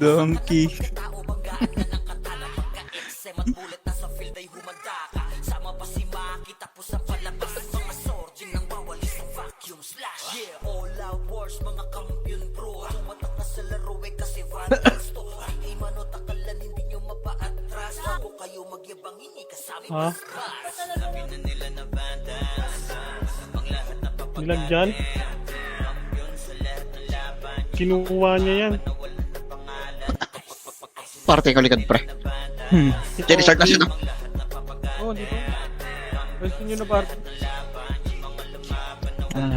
Donkey. Ha? Nilag dyan? Kinukuha niya yan. Parte ko likod, pre. Jadi start na siya, no? Oo, dito. Gusto nyo na party.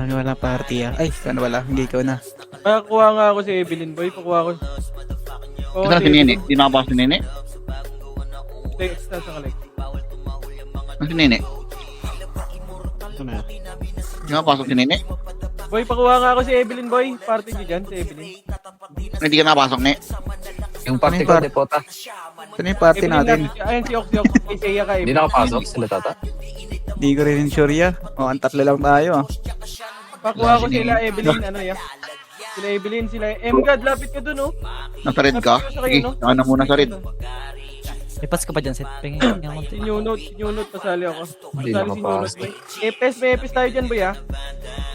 Wala party ah. Ay, ano wala? Hindi ikaw na. Pakuha nga ako si Evelyn, boy. Pakuha ko. Oo, Ito si Nene. Di nakapasok si Nene. Text na sa collect. Ano si Nene? Ano yan? Di nakapasok si Nene. Boy, pakuha nga ako si Evelyn, boy. Party nyo dyan, si Evelyn. Hindi ka nakapasok, Ne. Yung party ko, Depota. Ito na yung party Evelyn natin. Ayun, si Ox. Isaiah ka, Hindi Evelyn. nakapasok sila tata. Hindi ko rin sure ya. O, ang tatlo lang tayo ah. Pakuha ko sila, Evelyn. Ano yan? Sila Evelyn, sila... M-God, lapit ka dun, oh. Nasa red ka? Sige, saka na muna sa red. Ipas ka pa dyan, Seth. Pingin nga mo. Si New Note, pasali ako. Hindi Pasali si New Note, nakapasok. boy. May epes tayo dyan, boy, ha?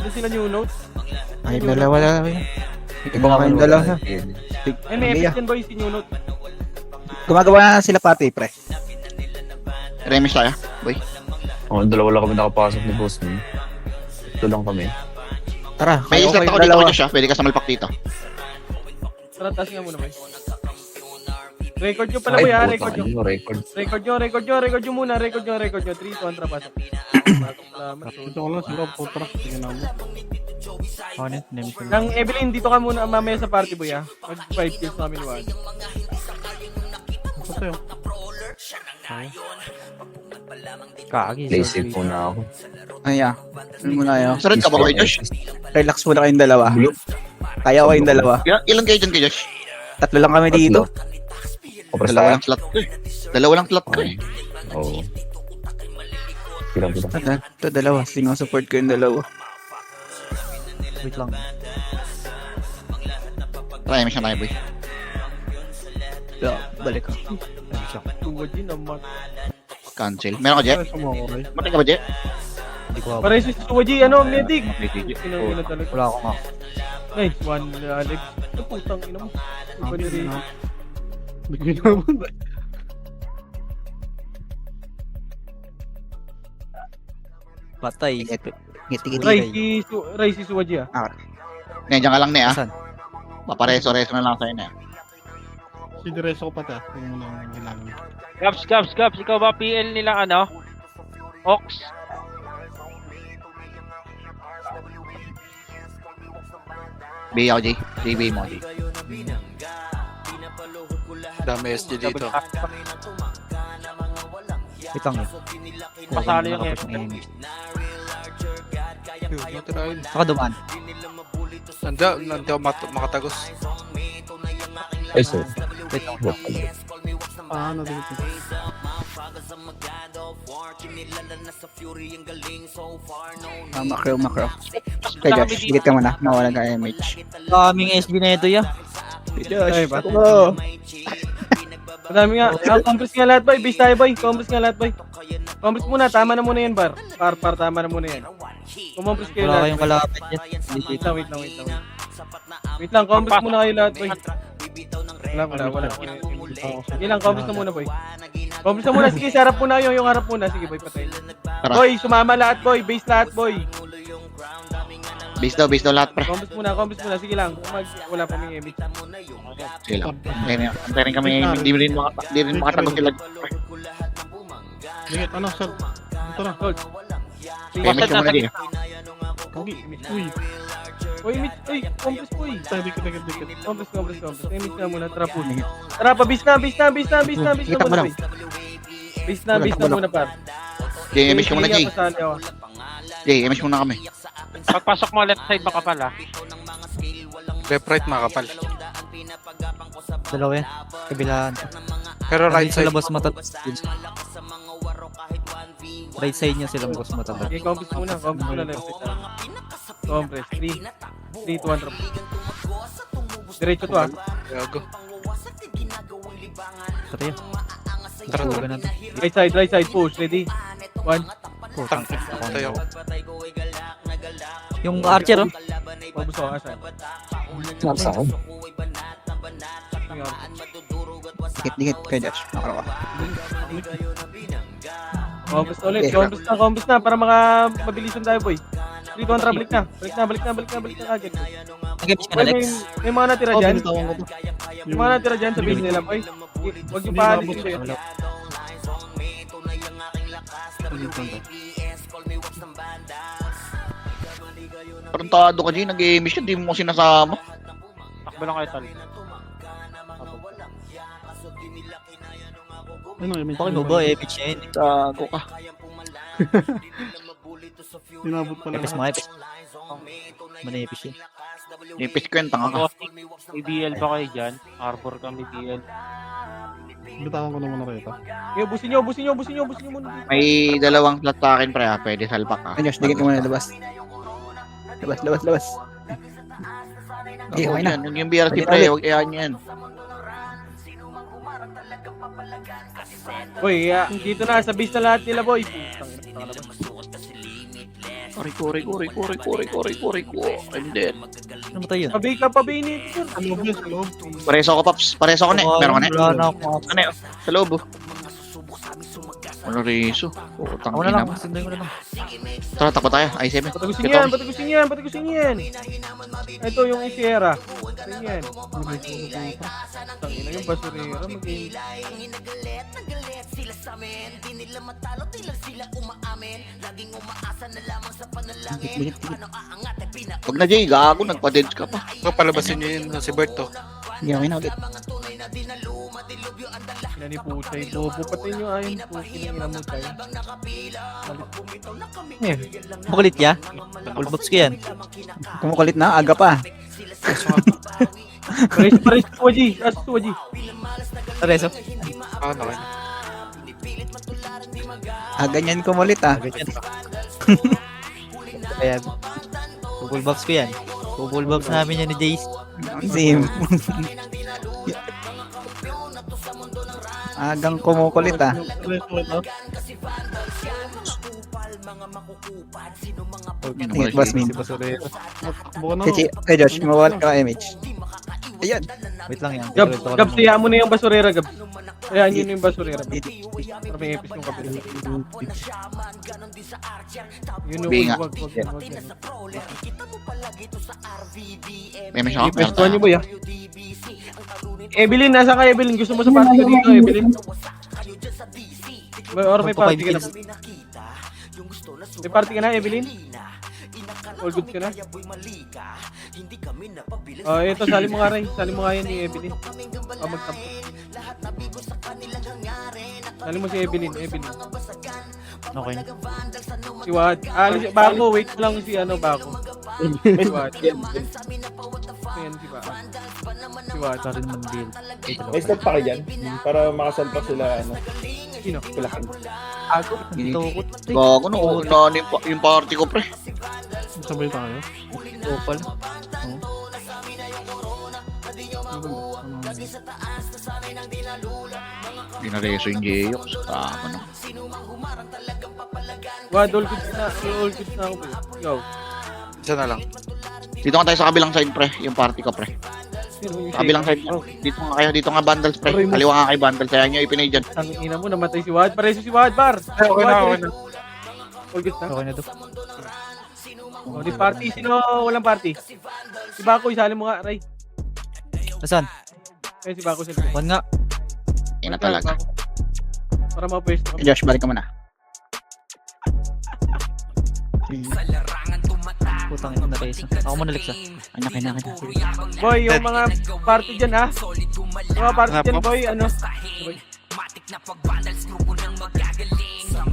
Ito sila New Note. Ay, dalawa lang. Iba ka Kayong dalawa. Ay, may epes dyan, boy, si New Note. Gumagawa na sila party, pre. Remis tayo, boy. Oh, dalawa lang kami nakapasok ni boss mo. Ito lang kami. Tara, May kayo islat ako kayong dito dalawa. ko siya. Pwede ka samalpak dito. Tara, taas nga muna, boy. Record nyo pala, boy, ha? Record nyo. Record. Record nyo muna. Record nyo. 3, 2, 1, tara, pasok. Salamat. Ito ko lang sila po truck. Sige na mo. Ano yun? Name ko na. Nang Evelyn, dito ka muna mamaya sa party, boy, ha? Mag 5 kills namin, one. Ito tayo. Kagi. Play safe muna ako. Ay, ah. Ano muna kayo? Sa red ka ba kayo, Josh? Relax muna kayong dalawa. Blue. Kaya ko kayong dalawa. Ilan kayo dyan kay Josh? Tatlo lang kami dito. Kapras Dalawa tayo. lang slot ko eh. Dalawa lang slot ko eh. Oo. Bilang. Ito, dalawa. Sinusupport ko yung dalawa. Wait lang. Remis na tayo, boy. Balik ko. Tuwa din naman. Cancel. Meron ka, Jet? Ay, sumako, Ray. Matay ka ba, Jet? Hindi ko ako. Para si Suwaji, ano, medic. Okay, sige. Kinawin na talaga. Wala ako nga. Nice one, Alex. Ang putang ina mo. Iba ni Ray. Bigyan naman. Patay. Ngiti-ngiti. Ray si Suwaji, ah. Ngayon, dyan ka lang, Ne, ah. Saan? Papareso-reso na lang sa'yo, Ne. Si Direso ko pa ta. Tingnan mo lang ginagawa. Gaps, ikaw ba PL nilang ano? Ox? B ako, J. JB mo, J. Dami SG dito. Wait lang eh. Pasali yung Nakadumaan. Nanda ako makatagos. Ay, sir. Wait lang. Paano dito? Macro. Kaya Josh, higit ka muna. Mawalan ka MH. Kaming SB na ito ya. Josh, Ay, ba? ako. Madami nga. Compress nga lahat, boy. Base tayo, boy. Compress nga lahat, boy. Compress muna. Tama na muna yan, bar. Par, tama na muna yan. Compress kayo Wala lahat. kayong kalapit dyan. Wait lang. Wait lang, compress muna kayo lahat, boy. Wala. Sige lang, compress na muna, boy. Compress na muna. Sige, sa harap muna yung harap muna. Sige, boy, patay. Tara. Boy, sumama lahat, boy. Base lahat, boy. Base daw lahat, pre. Compress muna. Sige lang. Wala pa may image. Sige lang. Antay rin kami, hindi rin makatagos sila. Dingit, ano, sir? Ito na. Hold. Remis ko muna, J. Kagi. Uy. Uy, image. Uy, compress, boy. Dikit. Compress. Image na muna. Tara po. Tara pa, base na Kita mo muna, lang. boy. Base na muna, par. J, MS ko muna, J. Sige, pasali ako. J, MS muna kami. Pagpasok mo left side makapal ah. Left right makapal. Dalawa yan. Kabilaan. Pero right Sa side. labas matatas. Right side niya sila labas matatas. Okay, compress muna left side. Compress, 3, 2, 1, drop. Diretso to ah. Gago. Patay yan. Tara, Suga tara. na to. Right side, push, ready? 1, Tang. Tayo. Yung archer oh. mabus ako, asan? Saan? Dikit-dikit kay Josh. Nakarawa. Compass na, para mabilisan tayo, boy. 3, 2, 1, balik na agad. Nag-games ka Boy, na, Lex. may mga natira Oh, dyan. binitawan ko to. Yung mga natira dyan, sabihin nila, boy. Huwag yung paalisin ko yun. Tarantado ka, G. Nag-i-miss yun. Di mo sinasama. Takbo lang kayo, Tal. Ano, may Bakit mo ba? Epic siya yun. Gago ka. Inabot pala Epis lahat. mga epis. Manipis yun. Ipis ko yun, tanga ka. May BL ba kayo dyan? Arbor kami BL. Bitawan ko na muna rito. Okay, busin nyo muna. May dalawang slot sa akin, pre. Pwede salpak ka. Ay, Josh, dikit ka muna labas. Labas. Okay, okay na. Yung BRT, Ulit, pre. ulit. Huwag iyan yan. Boy, dito na, sa base na lahat nila, boy. Kori. I'm dead. Ano ba tayo yun? Pabi ni. Sa loob yun, sa loob. Pareso ako, Paps. Pareso ako, ne. Meron ka, ne? Wala na ako. Ano yun? Sa loob, oh. Ano reso? Putang Ako na lang. ina mo. Sundan ko na lang. Tara, takbo tayo. I7. Patagusin yan. Ito yung Sierra. Yan. Tangina yung basurera. Huwag na, Jay. Gago. Nagpa-deads ka pa. Palabasin nyo yun si Berto. Hindi, okay na ulit. Pinanipusay. Bobo. Patay nyo ayon po. Pinanimutay. Makulit ya? Full box ko yan. Kumukulit na, aga pa. Pares po, G. Tareso. Ah, okay. Aga niyan kumulit ah. Kaya, full box ko yan. Full box namin yan ni Jace. Same. Agang kumukulit ah. Resto ito. Dikit, boss min. Takbo na. Kay Josh, mawala ka image. Ayan. Wait lang yan. Gabs, hayaan mo na yung basurera, Gabs. Hayaan nyo na yung basurera. Para may epis yung kapila. Yun yung Binga. wag. May siya ako. Pwestuhan nyo, boy, ah. Evelyn, nasa ka, Evelyn? Gusto mo sa party ka dito, Evelyn? Or may party ka na? May party ka na, Evelyn? All good ka na? Ito, sali mo nga, Ray. Sali mo nga yan ni Evelyn. Magtampo. Sali mo si Evelyn. Okay. Si Wad. Bako, wait lang si Bako. Si Wad. Ayan, si Bako. Si Wad. Sa rin ng deal. May stop pa kayo dyan para makasalpak sila Sino? kulakan. Ako. Tukot. Gago, no. Yung party ko, pre. Sabay tayo. Opal. Dinareso yung Jeyox. Tama na. Wad, all good na. All good na ako. Yo. Isa na lang. Dito nga tayo sa kabilang side, pre. Yung party ko, pre. Sino yung Kabilang side. Dito nga kayo. Dito nga bundles, pre. Kaliwa nga kay bundles. Kaya nyo ipinay dyan. Ang ina mo, namatay si Wad. Pareso si Wad, bar. Okay na. All good na. Okay na to. Di party. Sino walang party? Si Bako, isali mo nga, Ray. Nasaan? Si Bako sila. One nga. Ina talaga. Para mapwesto Kay kami. Josh, balik ka muna. Putang ina na Reza. Ako muna Lex ah. Kanya. Boy, yung mga party dyan, ha? Yung mga party dyan, boy, ano?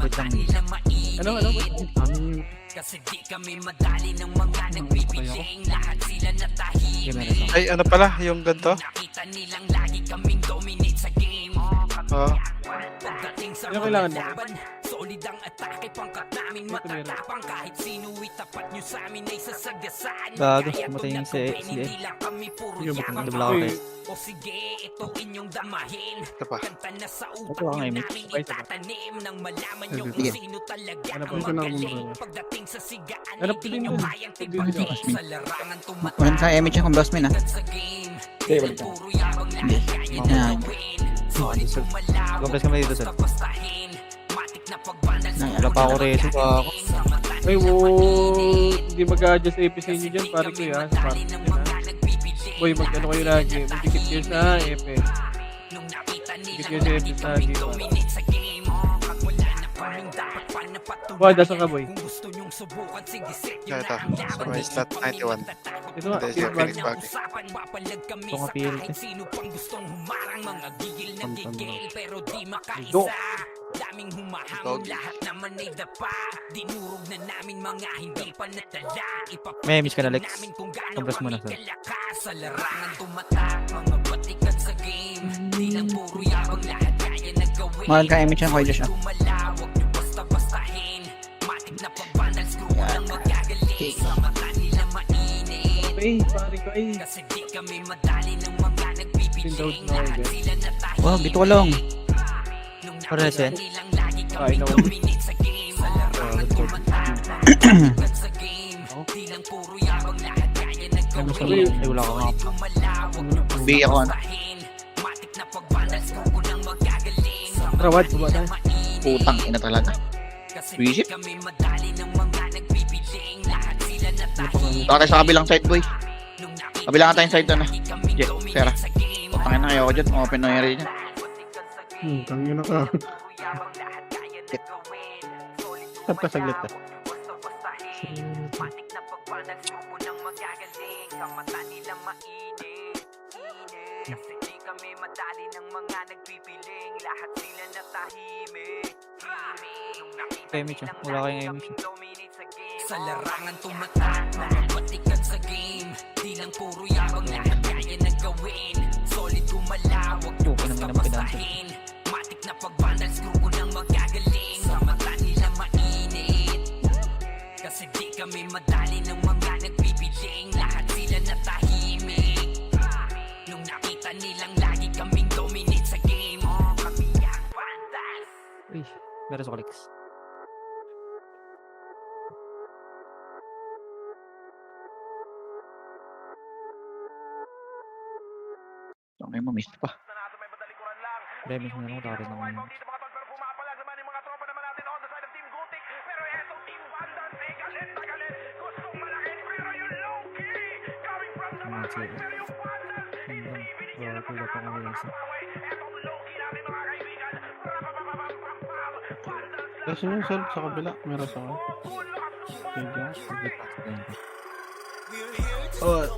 Wait lang. Ano, boy? Okay, meron ako. Ay, ano pala, yung ganito? Ah, Ano kailangan mo? Ito meron. Gago, matay yung si Ed. Double ako kayo. ito pa. Ito ako ngayon, mate. Okay, isa pa. Sige. Ano pa? Hindi ko na kumura. Hanap ko din dun. Walang sa image yung bossman ah. Okay, balik na. Hindi. Yan. Compress kami dito, sir. Wala pa ako reso pa ako. Ay, hindi mag-adjust sa EPC nyo dyan, pare ko yan. Pare ko yan, ha? Boy, mag-ano kayo lagi. Magdikit kayo sa EP. Magdikit kayo sa EP sa lagi. Boy, dasan ka, boy. Kaya ito. Sa may slot 91. Ito nga, Hindi siya Phoenix Bag. Ito nga PLT. Go! Dog. May miss ka na, Lex. Compress mo na, sir. Mahal ka image yung Kuya Josh ah. Ay, pare ko, ay. Pindown na ako, guys. Wow, bito ko lang. Pares yan. Ay, no. Ay, wala ka nga. B ako, ano? Rawad, baba tayo. Putang ina talaga. Visit? Baka tayo sa kabilang side, boy. Kabilang tayong side, ano? Yeah, Sarah. Putang ina, ayoko dyan. Open na yung area dyan. Tangin na ka. Tap ka saglit ah. Image, wala kayong image. Sa larangan tumatak, mga patikan sa game. Di lang puro yabang lahat kaya na gawin. Solid tumalawag, basta basahin. Matik na pagbandal, screw ko nang magagaling. Sa mata nila mainit, kasi di kami madali ng mga nagpipiling. Lahat sila natahimik nung nakita nilang lagi kaming dominate sa game. Kami ang vandals. Uy, meron sa Lex. Okay mo, miss pa. Remix mo na ako, tarin naman. Wala pa kami lang sa... Kasi yung self sa kabila, meron sa ka. Oh,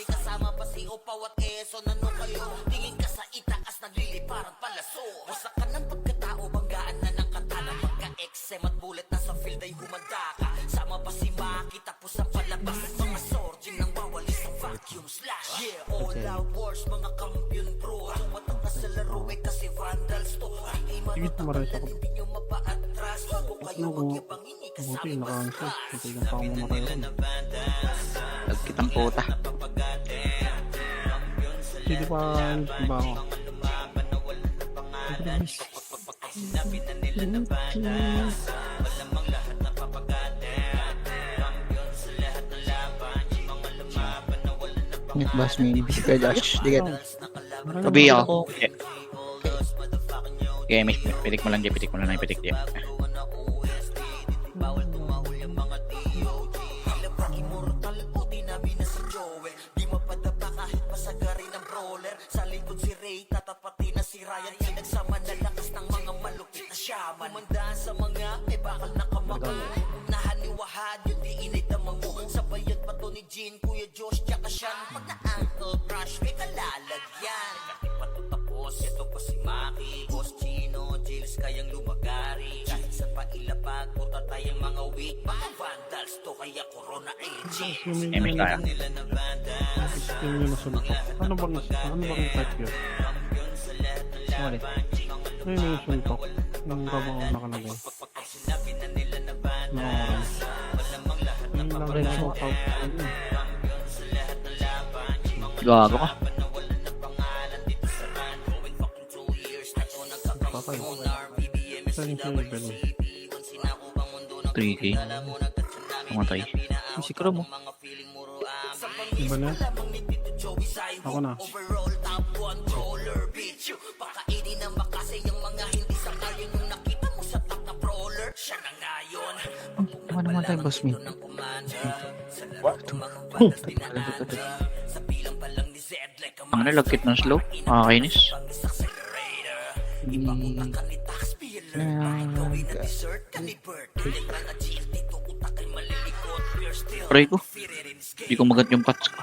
kasama pa si Opawat Eso, nano kayo? Tingin ka sa itaas, nagliliparang palaso. Basta ka ng pagkatao, banggaan na ng katana. Magka-XM at bullet na sa field ay humanda ka. Sama pa si Maki, tapos ang palabas. Mga sorgin nang wawalis ng vacuum slash. Yeah, all out wars, mga kampiyon pro. Tumatak na sa laro eh kasi vandals to. Ay Sige, tumaray sa hindi nyo mapaatras. Kung kayo magyabangin, Buti, ikasama naka-answer. Buti lang pa ako mamatay ron. Nagkitang puta. Sige pa, ba ako? Nick boss me. Si Kuya Josh. Dikit. Tabi ako. Okay, miss. Pitik mo lang dyan, pitik mo lang, pitik dyan. Ryan ay nagsama na lakas ng mga malupit na shaman. Kumandaan sa mga may bakal na kamaka. Unahan ni Wahad yung di inidamang mo. Sabayad pa to ni Jean, Kuya Josh, tsaka Sean. Pag na-ankle crush, may kalalagyan. Kasi pa to tapos, Maki, Boss Chino, Jills kayang lumagari. Sa pailapag, puta tayong mga weak. Mga vandals to kaya corona aging. Emi kaya. Yung nasuntok. Ano bang type yun? Sumalit. Ano yung nasuntok? Yung babang nakalagay. Na orange. Yung lang yung out. Gago ka. Patay. Saan yung level? 3K. Pumatay. Yung si Chrome, oh. Iba na? Ako na. Ano naman tayo, boss me? Ang nalagkit ng slow. Nakakainis. Pray ko. Hindi ko magat yung pats ko.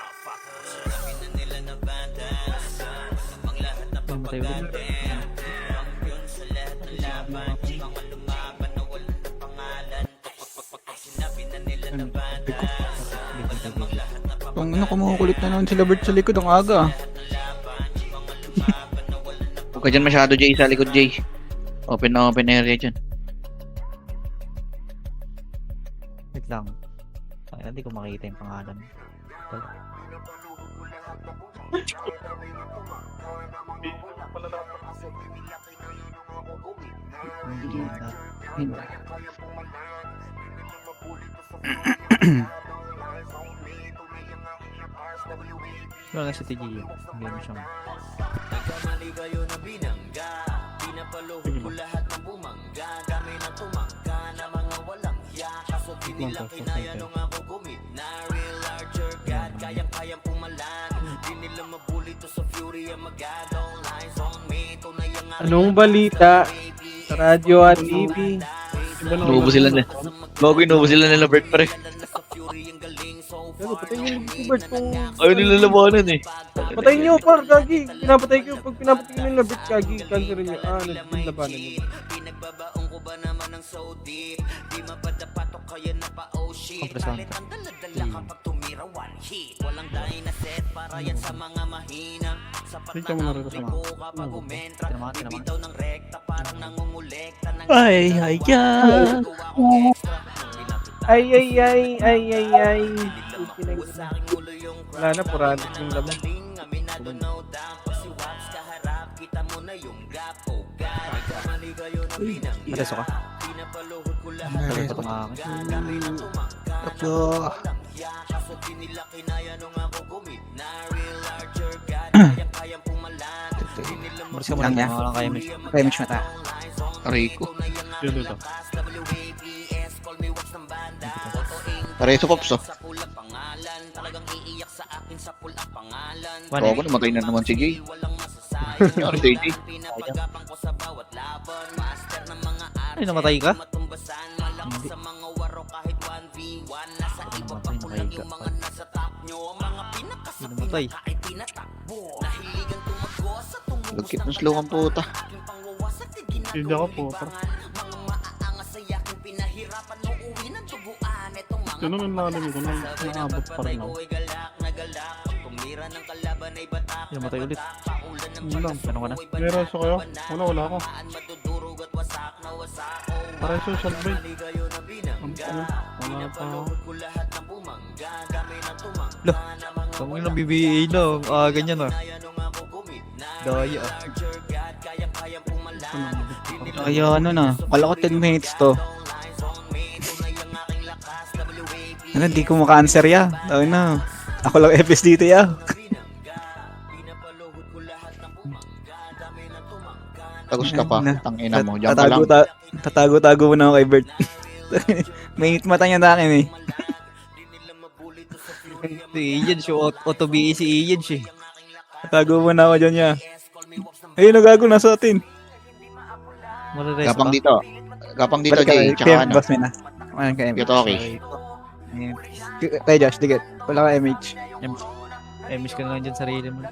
Mamatay ulit. Kung ano, kumukulit na naman sila Bert sa likod ang aga. Huwag ka dyan masyado, Jay, sa likod, Jay. Open na open area dyan. Wait lang. Ay, hindi ko makita yung pangalan. Wala na si TG yun. Hindi mo siyang... Nagkamali kayo na binangga. Pinapaluhod ko lahat ng bumangga. Kami na tumangga na mga walang hiya. Kaso di nila kinaya nung ako gumit na real larger God. Kayang-kayang pumalan. Di nila mabuli to sa fury ang magadong lines on me. Tunay ang Anong balita sa radyo at TV? Inuubo sila na. Bago inuubo sila nila Bert pre. Pero patayin niyo yung Bert kung... Ayaw nila labanan eh. Patayin niyo, par, gagi. Pinapatay ko. Pag pinapatay niyo yung Bert, gagi. Cancerin niyo. Naglabanan niyo. Pinagbabaong ko ba naman ng so deep. Di mapadapatok kaya na pa oh shit. Kompresante. Palit ang dala-dala kapag tumira one hit. Walang dahi na set para yan sa mga mahina. Sapat Dito mo na narito ang sa ko kapag umentra. Tinamaan. Bibitaw ng rekta parang nangungulekta. Ay, ay, ay. Ay, ay, ay, ay, ay, ay. Wala na, puralit yung laman. Madaso ka? Tagal pa tumakas. Tatlo. Maris ka muna. Walang kaya miss. Kaya match mata. Rico. Yun dito. Pareso Pops oh. One Oo, namatay na naman si Jay. Ano si Jay? Ay, namatay ka? Hindi. Namatay. Lagkit ng slow ang puta. Hindi ako po. Ito naman nalamin ko nang naabot pa rin ako. Namatay ulit. Yun lang. Ano ka na? May reso kayo? Wala ako. Para social break. Wala pa ako. Loh, kung yung BBA na, ganyan ah. Daya ah. Kaya ano na, wala ko 10 minutes to. Ano, di ko maka-answer ya. Tawin na. Ako lang FS dito ya. Tagos ka pa, tangina mo. Diyan ka lang. Tatago-tago mo na ako kay Bert. May mata niya na akin eh. Si Ian, auto BE si Ian siya. Tatago mo na ako dyan ya. Ayun, nagago na sa atin. Mararest Gapang pa. dito. Gapang dito, Jay. Tsaka ano. Boss mo na. Ayan ka Dito, okay. Kay Josh, digit. Wala ka MH. Miss ka na lang dyan sarili mo.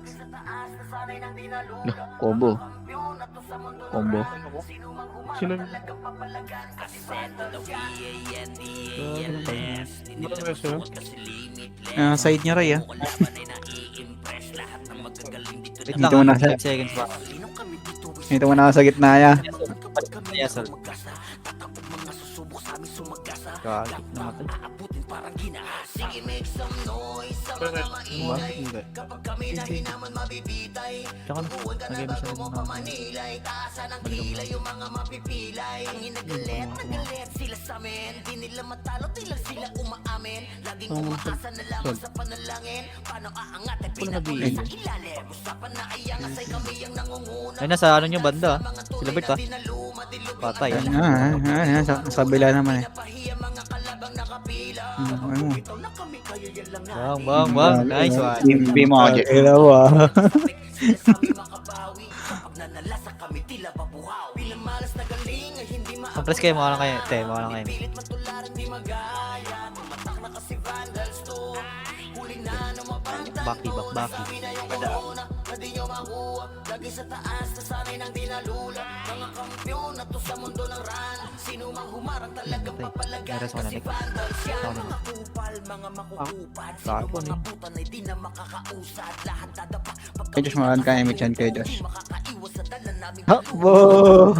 Combo. Combo. Sino? Side niya Ray Wait Dito lang, mo nasa- 5 seconds pa. Ito mo na sa gitna ya. Yes, sir. Gagit na mata. Hindi. Tsaka na, nagay mo siya ng Ay, nasa ano nyo banda? Sila Bert Patay. Sa kabila naman Bang. Nice one. Hindi mo ako dyan. Compress kayo, mukha lang kayo. Mukha lang kayo. Baki. Meron sa nanik. Gago na yun. Kaya Josh, makan ka image yan kay Josh. Hakbo!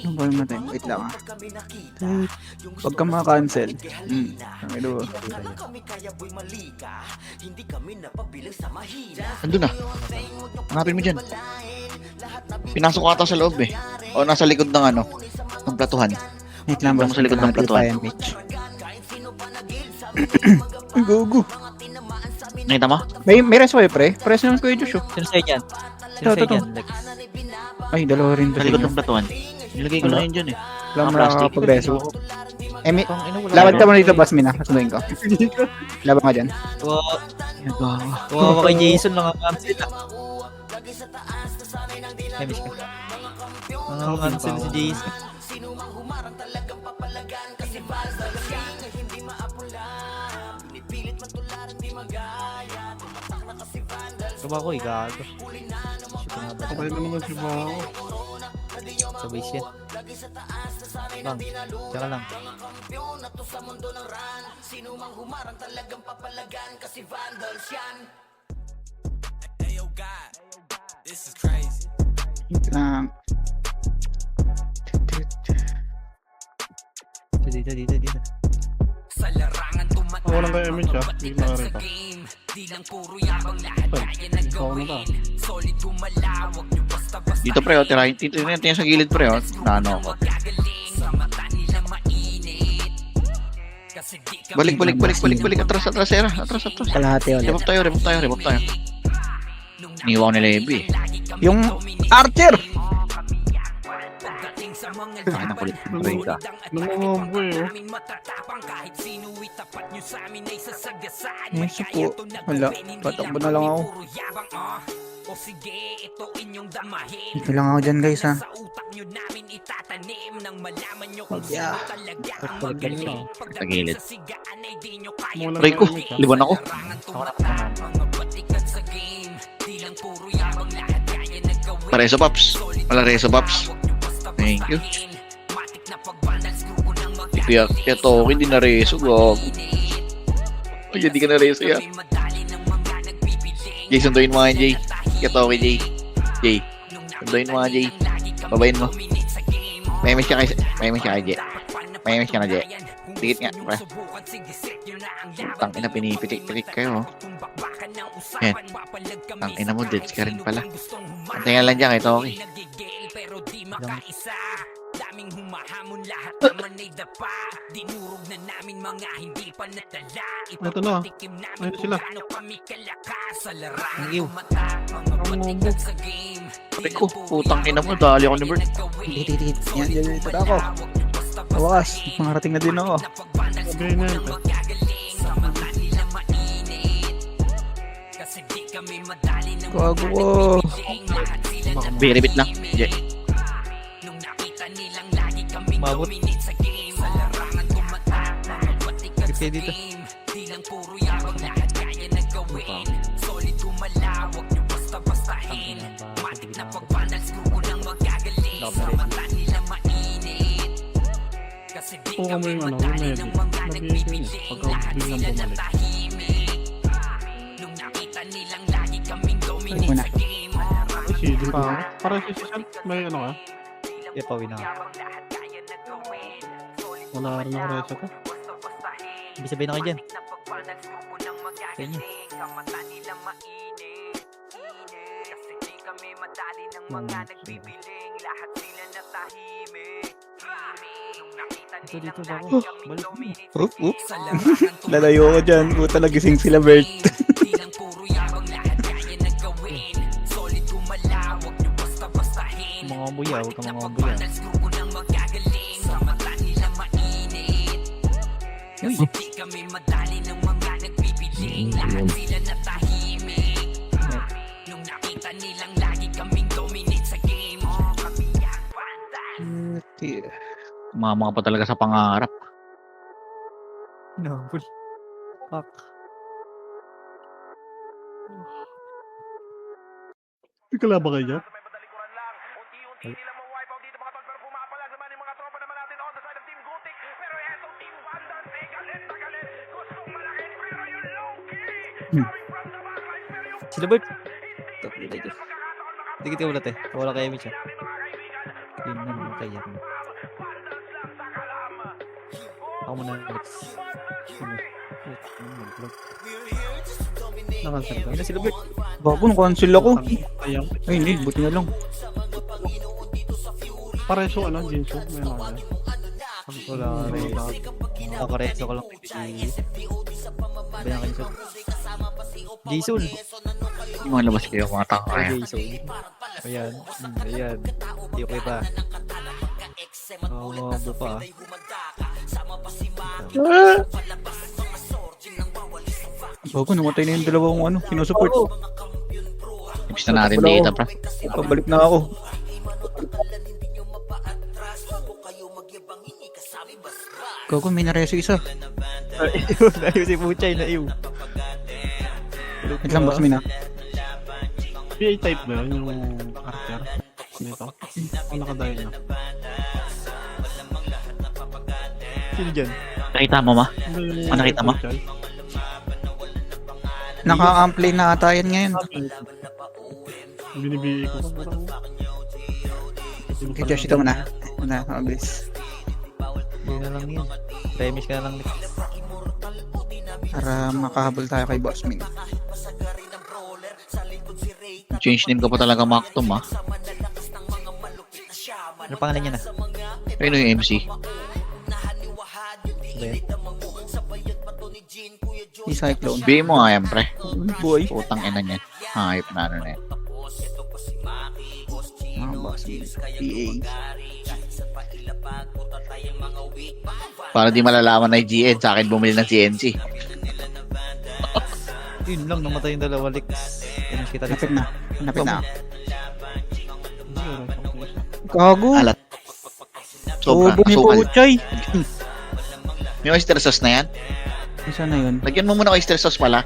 Ano ba yung natin? Wait lang Huwag ka maka-cancel. Andun na. Hanapin mo dyan. Pinasok ata sa loob O nasa likod ng ng platuhan. Wait lang ba? Sa likod ng platuhan. Go. Nakita mo? May rest ba pre? Press naman ko yung Josh. Sino sa'yo dyan? Sino sa'yo dyan? Ay, dalawa rin. Sa likod ng platuhan. Nilagay ko na yun dyan Lang makakapag-reso. Laban ka mo dito, Basmin Kasunduin ko. Laban ka dyan. Wow, kay Jason lang ang sila. Ay, miss ka. Ang cancel si Jason. Diba ako gago. Patay na naman si Bao. Sa base yan. Bang, tsaka lang. Lang. Dito. Sa larangan Walang kayo image Hindi na rin pa. Di lang puro yabang lahat kaya nagawin. Solid gumalawag nyo basta-basta. Dito pre, tirahin. Tingnan sa gilid pre, Nano ako. Sa mata nila mainit. Kasi di ka Balik. Atras, era. Atras. Kalahati ulit. Remove tayo. Niwaw nila Ebi. Yung Archer! pagdating sa mga Ay, nakulit. Nangungumboy matatapang kahit sino itapat nyo sa amin ay sasagasaan. Yeso po. Wala, patakbo na lang ako. Puro yabang o sige ito inyong damahin. Dito lang ako dyan guys Sa utak nyo namin itatanim nang malaman nyo kung sino talaga ang magaling. Pagdating sa sigaan ay di nyo kaya Try ko, liban ako. mga batikan sa game. Di lang puro yabang lahat kaya nagawin. Pareso Pops. Wala Reso Pops. Thank you. Kaya Toki di na Reso. Ay, di ka na Reso ya. Jay, sunduin mo nga Jay. Kaya Toki Jay. Sunduin mo nga Jay. Babayin mo. May miss ka kay Jay. May miss ka na Jay. Dikit nga. Tangina pinipitik-pitik kayo. Yan. Tangina mo, deads ka rin pala. Antayin lang dyan kay Toki. Daming humahamon lahat naman ay dapa. Dinurog na namin mga hindi pa natala. Ito na. Ayun sila. Kami kalakas sa larangan. Thank you. Mga batikan sa game. Sabi ko, putang ina mo, dali ako ni Bert. Yan, dito na ako. Tawakas, makarating na din ako. Sabihin na yun. Kasi di kami madali ng Gago ko. bibiling. Lahat sila na Biribit lang. Je. nung nakita nilang lagi kaming Mabot. dominate sa game. Sa larangan tumatak, mga batikan sa Kasi dito. game. Di lang puro yabang, lahat kaya na gawin. Solid tumalawag nyo basta-bastahin. Matik na pagpandal, screw ko nang magagaling. Sa mata nila mainit. Kasi di Oo, kami may ano, madali may ng edit. mga Nag-i-edit. nagbibiling. Pagka Lahat biglang sila bumalik. natahimik. Nung nakita nilang lagi kaming dominate Wala. sa game. Si para si Cesar, may ano ka? Ipawin na. Wala rin ako reset to. Ibig sabihin na kayo dyan. Sa inyo. Ito dito ba ako? Balik mo. Lalayo ko dyan. Puta, nagising sila, Bert. Bilang puro yabang, lahat kaya na gawin. Solid tumalawag nyo basta-bastahin. Mga buya, huwag ka mga buya. Grupo ng magagaling. Sa mata nila mainit. Kasi di kami madali ng mga nagbibiling. Lahat sila natahimik. Nung nakita nilang lagi kaming dominate sa game. Kami ang banda. Mama ka pa talaga sa pangarap. No, full. Fuck. May kalaban kayo dyan? Sila Bert. Hindi kita ulat eh. Wala kaya Mitch ah. Yun na naman kaya. Ako muna Alex. Nakansel ka? Ayun na sila Bert. Bago, cancel ako. Ayang. Ay, hindi. Buti na lang. Pareso ano, Jinsu. May ano ka dyan? Wala rin. Ako kareso ko lang. Bayan kayo sa Jason. Mga labas kayo, mga tao kaya. Jason. Ayan. Ayan. Hindi okay pa. Mabo pa ah. Bago, namatay na yung dalawang ano, sinusupport. Ibig na natin Wala data, ako. pra. Pabalik na ako. Gago, may nareso isa. Ayun si Puchay na iw. Wait lang, boss, mina. PA type ba yun yung character? Nito? O nakadayo na? Sino dyan? Nakita mo, ma? Ah, nakita mo? Naka-amplay na ata yan ngayon. Binibigay ko. Kay Josh, ito muna. Muna, mabilis. Hindi na lang yan. Remish ka na lang. Para makahabol tayo kay Boss Min. Change name ka pa talaga, Mactom, ah. Ano pangalan niya na? Ayun yung MC. Ba yan? Si Cyclone. Bigay mo nga yan, pre. Boy. Putang ina niyan. Hype na ano na yan. Mga Boss Min. PA. Para di malalaman na yung GN, sa akin bumili ng CNC. Yun lang, namatay yung dalawa Lex. Remish kita Lex. Napit na. Napit na. Gago. Alat. Sobra. Bobo ni Asukal. Puchay. May oyster sauce na yan? Isa na yun. Lagyan mo muna oyster sauce pala.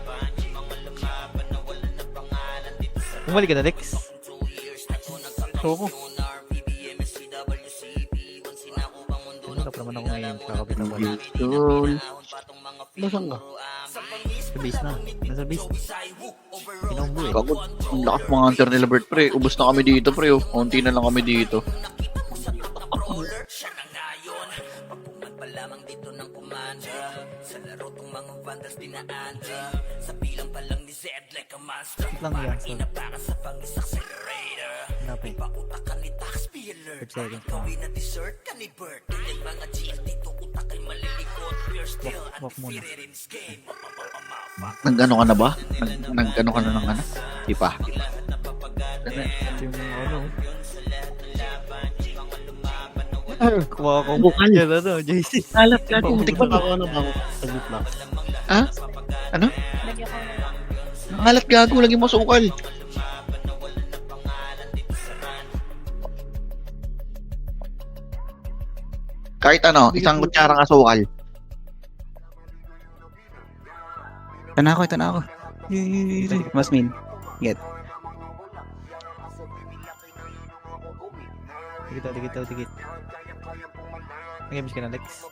Bumalik ka na Lex. Soko. Wala pa naman ako ngayon. Kakabit ako. Cool. Nasaan ka? Sa base na. Nasa base. Pinombo eh. Kagod. Ang lakas mga hunter nila, Bert, pre. Ubus na kami dito, pre. Oh. Konti na lang kami dito. Sit lang yan. So. Hanapin. 5 seconds pa. Walk muna. Nag-ano ka na ba? Nag-ano ka na ng ano? Di pa. Yung ano. Kuha ko bukal yan ano, JC. Alat ka. Putik pa ako ano ba? Saglit lang. Ah? Ano? Pangalat gago, lagi mo sukal. Kahit ano, isang kutsarang asukal. Ito na ako. Mas min. Get. Dikit. Nag-games ka na, Lex.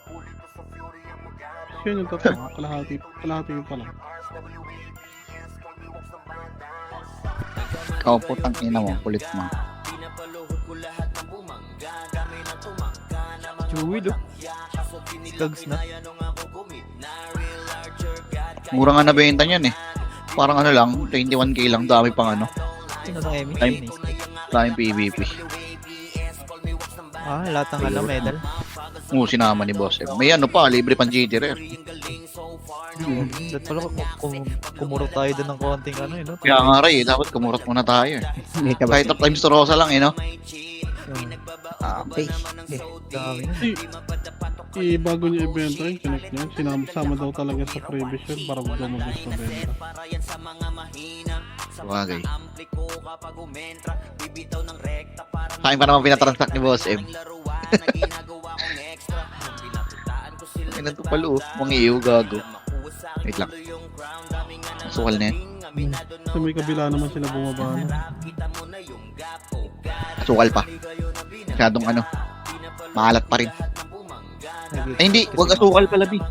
Yun yung tatlo. Kalahati pa lang. Ikaw putang ina mo, kulit mo. Chewy, do. Skugs na. Mura nga nabenta niyan eh. Parang ano lang, 21k lang, dami pang ano. Sino sa Emmy? Time. Daming PvP. Lahat ng alam, medal. Oo, sinama ni boss. May ano pa, libre pang GT rare. Dapat pala kumurot tayo doon ng konting ano, no? Kaya nga rin, dapat kumurot muna tayo eh. Hindi ka ba? Kahit times to Rosa lang eh, no? Okay. Dami na. Bago niya ibenta yung connect niya, sinama daw talaga sa previous yun para dumagos sa benta. Sabagay. Sa akin pa naman pinatransact ni Boss M. Ay, nagtupalo. Mga iyo, gago. Wait lang. Sukal na yan. Sa may kabila naman sila bumaba. Sukal pa. Masyadong ano. Maalat pa rin. Ay, hindi. Huwag asukal pala, Bi.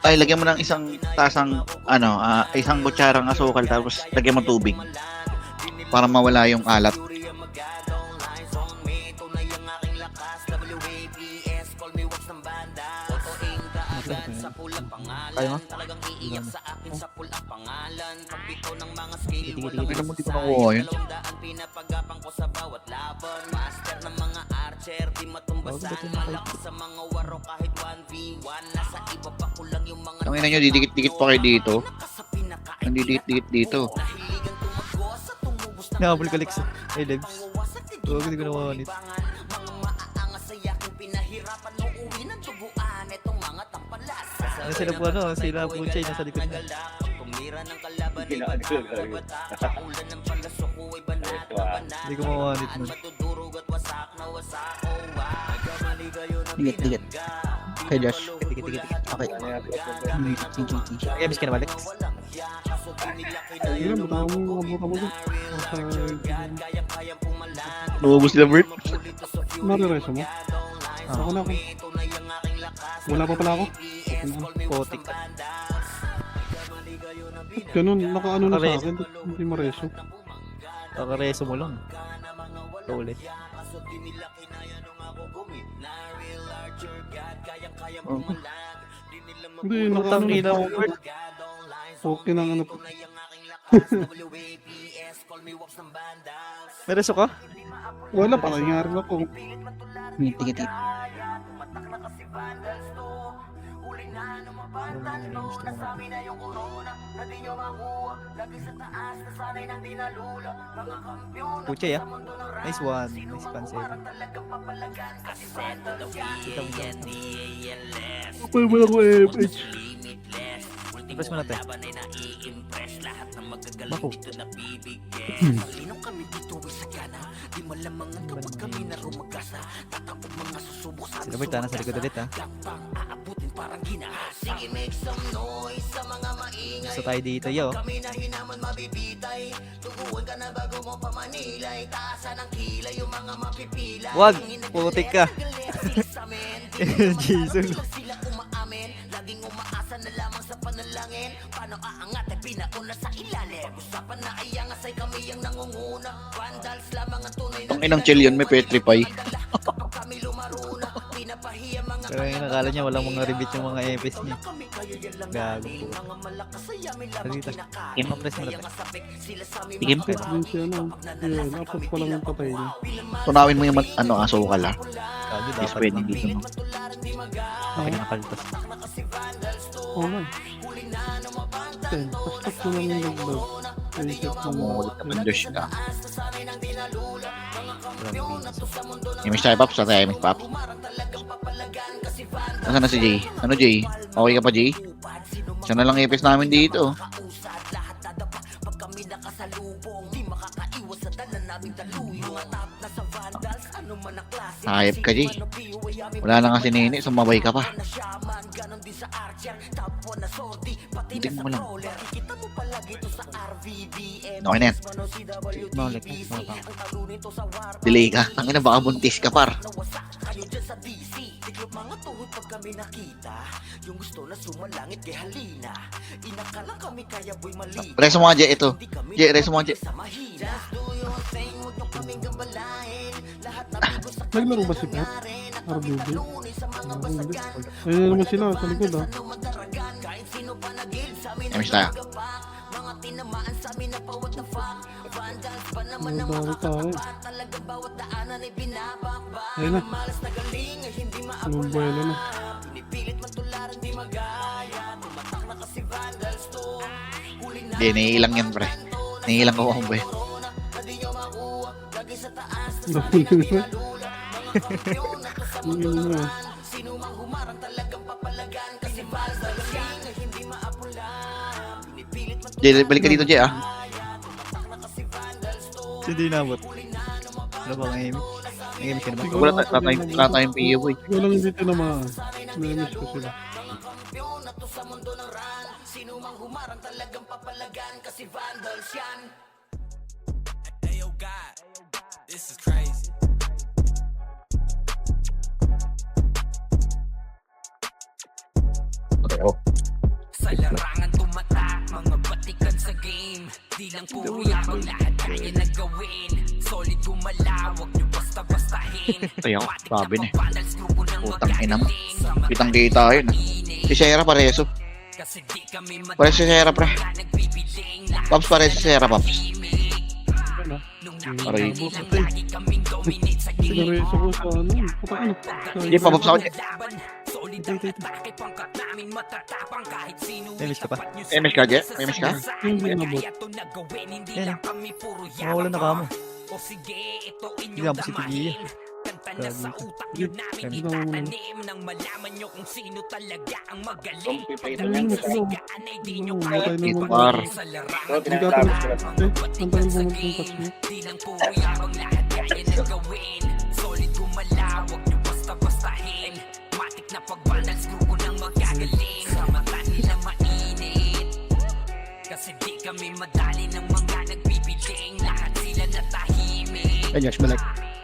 Ay, lagyan mo ng isang tasang, ano, isang kutsarang asukal tapos lagyan mo tubig. Para mawala yung alat. Kaya mo? Hindi mo dito nakuha yun. Ang ina nyo, didikit-dikit pa kayo dito. Ang didikit-dikit dito. Nakapul ka, Lex. Hey, Lebs. Huwag, hindi ko nakuha. Ano sila po ano? Sila po siya nasa likod na. Hindi ko makuha nun. Dikit. Okay, Josh. Tikit. Okay. Sige. Games ka na ba, Lex? Ayun, butaw mo dun. Lumabos sila, Bert. Marireso mo? Ako na ako. Wala pa pala ako. Kotik. Ganun, nakaano na sa akin. Hindi mareso. Kakareso mo lang. Ito ulit. Hindi, Putang nakaano ina na mo, sa Bert. Okay na ano. May reso ka? Wala, parang nangyari na po. Dikit. Pucha ya. Nice one. Nice cancel. Kapal mo lang ko FH. Press mo natin. Bako. Sila Bert, nasa likod ulit ha. Gusto tayo dito yo. Wag! Putik ka! Jesus! Ang inang chill yun, may petrify. Pero yung nakala niya walang mga rebit yung mga EPS niya. Gago po. Dito. Press mo natin. Tigim. Din siya ano. Yun, apat pa lang yung patay niya. Tunawin mo yung asukal ha. Gago Is dapat pwede na. dito no. Okay na nakaltas. Oo man. Okay, pastak mo lang yung laglag. Reset mo mo. Ulit naman Josh ka. Image tayo, Paps. Sa tayo, Image, Paps. Nasaan na si Jay? Ano, Jay? Okay ka pa, Jay? Siya na lang ipis namin dito. Hayop ka, Jay. Wala na nga si Nene, sumabay ka pa. Hindi mo lang. Okay na yan. Balik. Delay ka. Ang ina, baka buntis ka, par. Reso mo nga, Jay, ito. Jay, reso mo nga, Jay. Naglaro ba si Pep? RBB? Hindi. Ayun naman sila sa likod ah. Emis tayo. Nadari tayo. Ayun na. Lumbuelo na. Hindi, naiilang yan, pre. Naiilang ko ang boy. Nahuli na. Hindi na. Jay, balik ka dito, Jay, ah. Hindi nabot. Ano ba ang aim? Ang aim ka na ba? Wala tayong PU, boy. Ikaw lang hindi tinamaan. Namiss ko sila. Okay, oh. Sa larangan tumatak, mga batikan sa game. Di lang puro yabang, lahat kaya na gawin. Solid gumalaw, wag nyo basta-bastahin. Ayaw, sabi na. Putang ina mo. Kitang-kita yun, ah. Si Shera pareso. Pareso si Shera, pre. Pops, pareso si Shera, Pops. Aray. Sigareso ko sa ano. Puta ano. Hindi pa, Pops ako, Jay. Namiss ka pa? Emis ka, Jay? Emis ka? Hindi nabot. Yan ah. Mawala na ka mo. Hindi nga ba si Tigiya? Kanta sa utak yun namin itatanim nang malaman nyo kung sino talaga ang magaling. Pagdating sa sigaan ay di nyo kaya Par. sa larangan. Hindi ka tapos. Ang tagal mo magpuntas mo. Di lang puro yabang, lahat kaya na gawin. Solid gumalaw, wag nyo basta-bastahin. Matik na pagbandal, screw ko nang magagaling. Sa mata nila mainit, kasi di kami madali ng mga nagbibiling. Lahat sila natahimik. Ay, Josh, balik.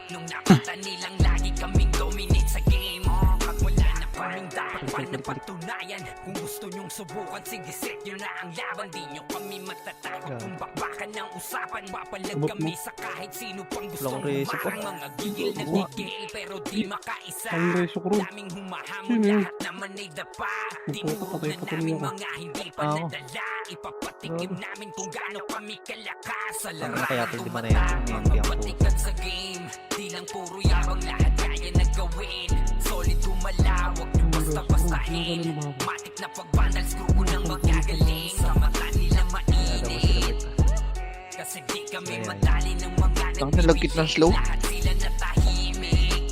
Nung nakita nilang lagi kaming dominate sa game. Pag wala na kaming dapat pa na pagtunayan. Kung gusto nyong subukan, sige set nyo na ang laban. Di nyo kami matatakot kung bakbakan ng usapan. Papalag kami sa kahit sino pang gustong humarang. Mga gigil na tigil pero di makaisa. Ang reso ko rin. Daming humahamon, Sino yun? lahat naman ay dapa. Patay Tinuro pa na tuloy namin ako. mga hindi pa Ako. nadala. Ipapatikim namin kung gaano kami kalakas. Sa Ano kaya larangan pwede ba na yan? tumatak, Hindi mga ako. batikan sa game. Di lang puro yabang, lahat kaya na gawin. Solid gumalaw, wag nyo basta-bastahin. Matik na pagbandal, screw ko nang magagaling. Sa mata nila mainit, kasi di kami madali ng mga Ang nalagkit ng slow. lahat sila natahimik.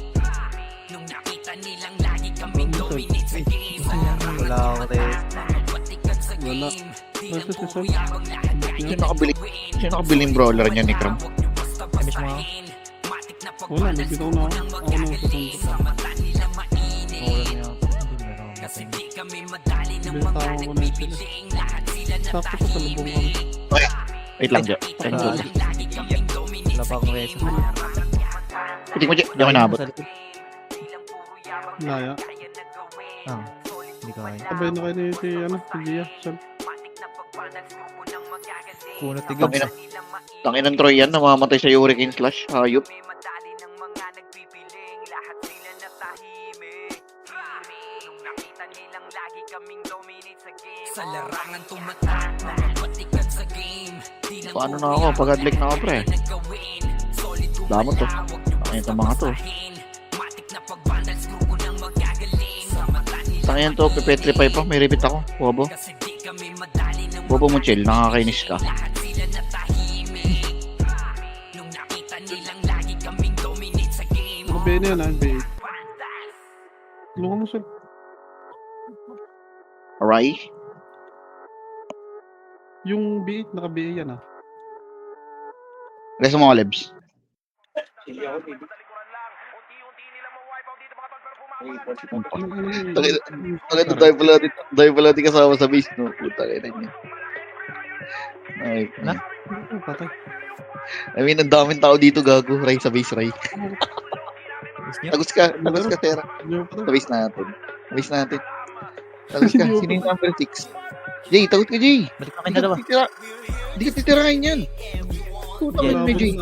Nung nakita nilang lagi kaming dominate sa game. Sa larangan Wala ako rin. mga batikan sa Wala. game. Di lang Nasa puro sisal. yabang, lahat kaya Sino na nakabili? gawin. Sino nakabili yung brawler niya ni Kram? Wag nyo basta-bastahin. Matik na Wala, pagbandal, nagbitaw screw na ko ako. nang Ako na magagaling. sa Sa mata nila Mawala mainit, na yan. Hindi na ako. kasi di kami madali ng Bitaw mga ko na sila. nagbibiling. Lahat sila Sakto sa salubong kami. natahimik. Wait lang, Jay. Nakita Thank you. nilang lagi kaming dominate Wala pa sa akong game. reso. Hindi mo, Jay. Hindi ako naabot. Sa likod. Laya. Ah, hindi ko kaya. Sabay na kayo ni si ano, si Gia. Saan? Kunot tigab. Tangin ng Troy yan, namamatay sa Hurricane Slash. Hayop. Sa larangan tumatak, mga batikan sa game. Di lang Paano puro na ako? yabang, Pag-adlick na ako, lahat pre. kaya na gawin. Solid Damot to. gumalaw, wag nyo Tangin itong mga to. basta-bastahin. Matik na pagbandal, screw ko nang magagaling. Sa mata nila Tangin to, pepetrify pa. May repeat ako. Bobo. kasi di kami madali ng Bobo mo, chill. Nakakainis ka. lahat sila natahimik. Nung nakita nilang lagi kaming dominate sa game. NBA na yan, NBA. Tulungan mo sir. Aray. Yung B8, naka-BA yan ah. Reso mo, Lebs. Tayo pala di kasama sa base, no? Puta kayo na niya. Ay, Na? Patay. I mean, ang daming tao dito, gago. Ray sa base, Ray. Tagos ka, Tera. Sa base natin. Sa base natin. Tagos ka. Sino yung number 6? Jay, tagot ka, Jay. Balik na kayo dalawa. Hindi ka titirahin yan. Putang ina mo, Jay.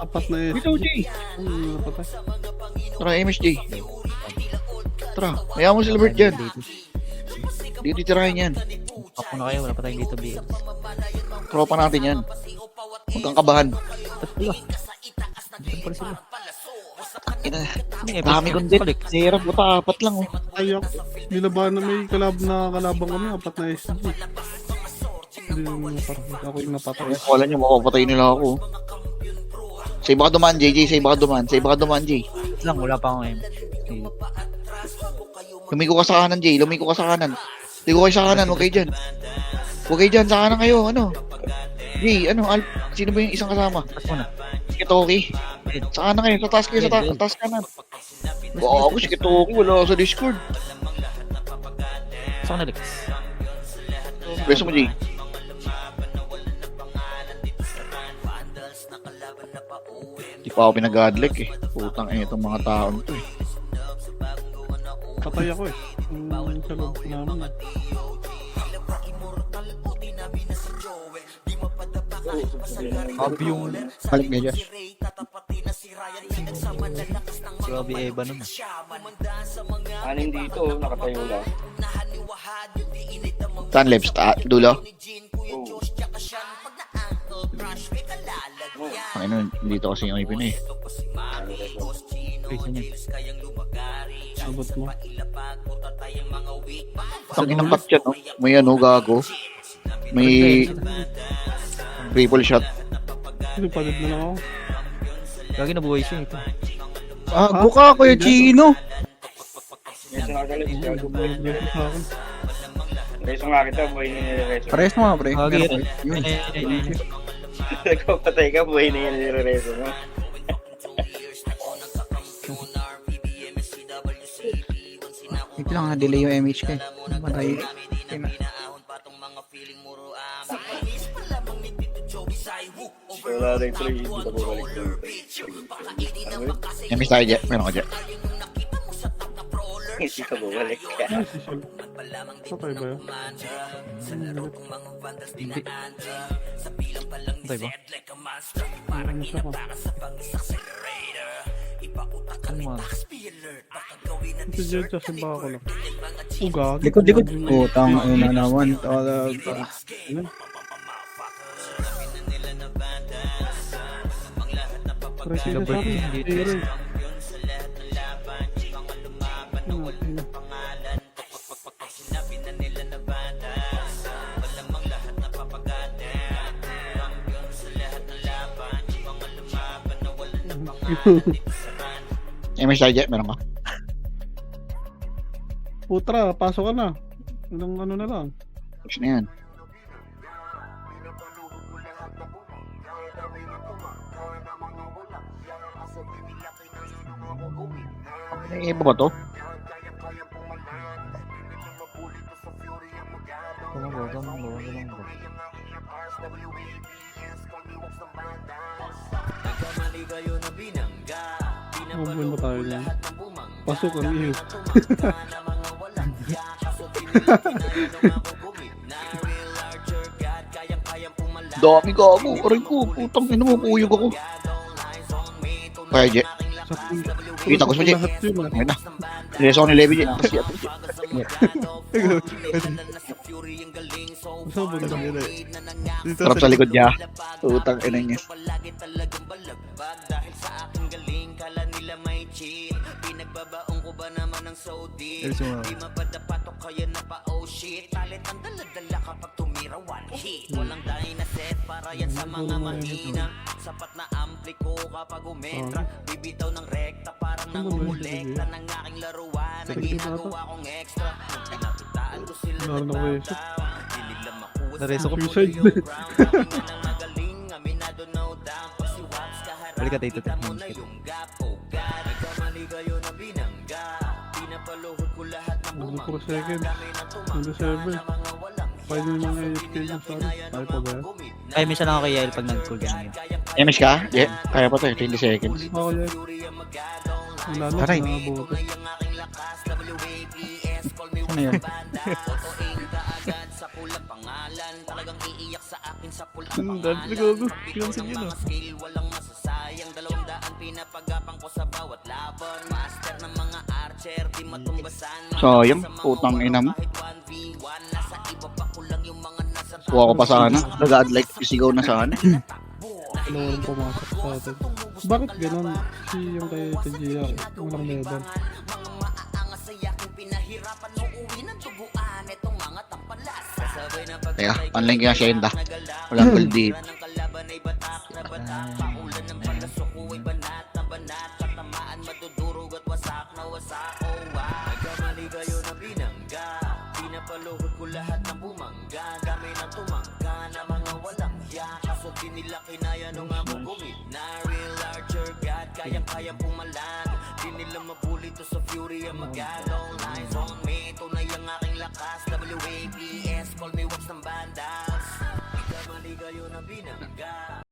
Apat na Dito, Jay. Patay. Tara, MSJ. Tara, hayaan mo si Albert dyan. Hindi ka titirahin yan. Ako na kayo, wala pa tayong dito, BL. Tropa natin yan. Huwag kang kabahan. Saan pala sila? Ina, Ano yung dami kong dead. Zero, buta, apat lang, oh. Ayak. Nilabahan na may kalabang kami. Apat na SG. Hindi naman ako yung napatay. Wala nyo, makapatay nila ako. Sa iba ka dumaan, JJ. Sa iba ka dumaan, Jay. lang, wala pa akong M. Lumiko ka sa kanan, Jay. Lumiko ka sa kanan. Lumiko kayo sa kanan, huwag kayo dyan. Huwag kayo dyan, sa kanan kayo, ano. Jay, ano, sino ba yung isang kasama? Pas mo na. Si Kitoki. Sa kanan kayo, sa taas kayo, sa taas kanan. Ako, si Kitoki, wala sa Discord. Saan na, Lex? Beso mo, Jay. Di pa ako pinag-godlike eh. Putang itong mga taon to eh. Patay ako eh. Sa loob namin. Grabe yung... Balik na, Josh. Grabe Eva nun. Anin dito, nakatayo lang. Saan, Lebs? Dulo? Ang ino, dito kasi yung ipin eh. Face niya. Abot mo. Ang inampat yan, no? May ano, gago. May triple shot. Hindi, pagod na lang ako. Lagi nabuhay siya ito. Buka ko yung Chino. Nag-bless sa akin. Reso nga kita, buhay na nirereso. Pares mo nga, pre. Lagi Meron ko. Yun. Nagpapatay ka, buhay na yan nirereso mo. Hindi lang na-delay yung MHK. Matay. Wala rin tuloy, hindi ka bumalik doon. Miss tayo, Jet. Meron ka, Jet. Hindi ka bumalik ka. Ay, si Shell. Patay ba yun? Hindi. Patay ba? Ano siya pa? Ano mga? Si Jed kasi baka ko lang. Ugag. Likod. Putang ina naman. Talaga. Presyo sa akin. Dito. Miss tayo, Jet. Meron ka. Putra, pasok ka na. Ilang ano na lang. Tapos na yan. Iba ba to? Mabulin ba tayo lang? Pasok ang iyo. Dami gago. Aray ko. Putang ina mo. Puyog ako. Kaya, Jet. Kita ko sa Jet. Lahat yun, Ayun na. Reso ako ni Levi, Jet. Tapos Jet. Saan ba na yun eh? Dito Sarap sa likod niya. Putang ina niya. Elso nga. Naroon ako eh. Nareso ko po. Suicide. Balik ka tayo. Ano po second? Ano 7? Pwede naman AFK yung sorry. Ay pa ba yan? Ay, minsan lang ako kay Yael pag nag-cool ka na yun. MS ka? Yeah, kaya pa to 20 seconds. Ako yan. Wala na, Aray. nabuto. Ano yun? Ang dami gago. Pinansin yun ah. Sayang, putang ina mo. Kuha ko pa sana. Nag-adlike isigaw na sana. Ano walang pumasok sa atin. Bakit ganun? Si yung kay TGR, walang level. Teka, online kaya siya yun da. Walang gold dito. Kayang-kayang pumalag, di nila mabuli to sa fury ang magagaw. Nice on me, tunay ang aking lakas. WAPS, call me wax ng bandas. Ikaw maligayo na binangga.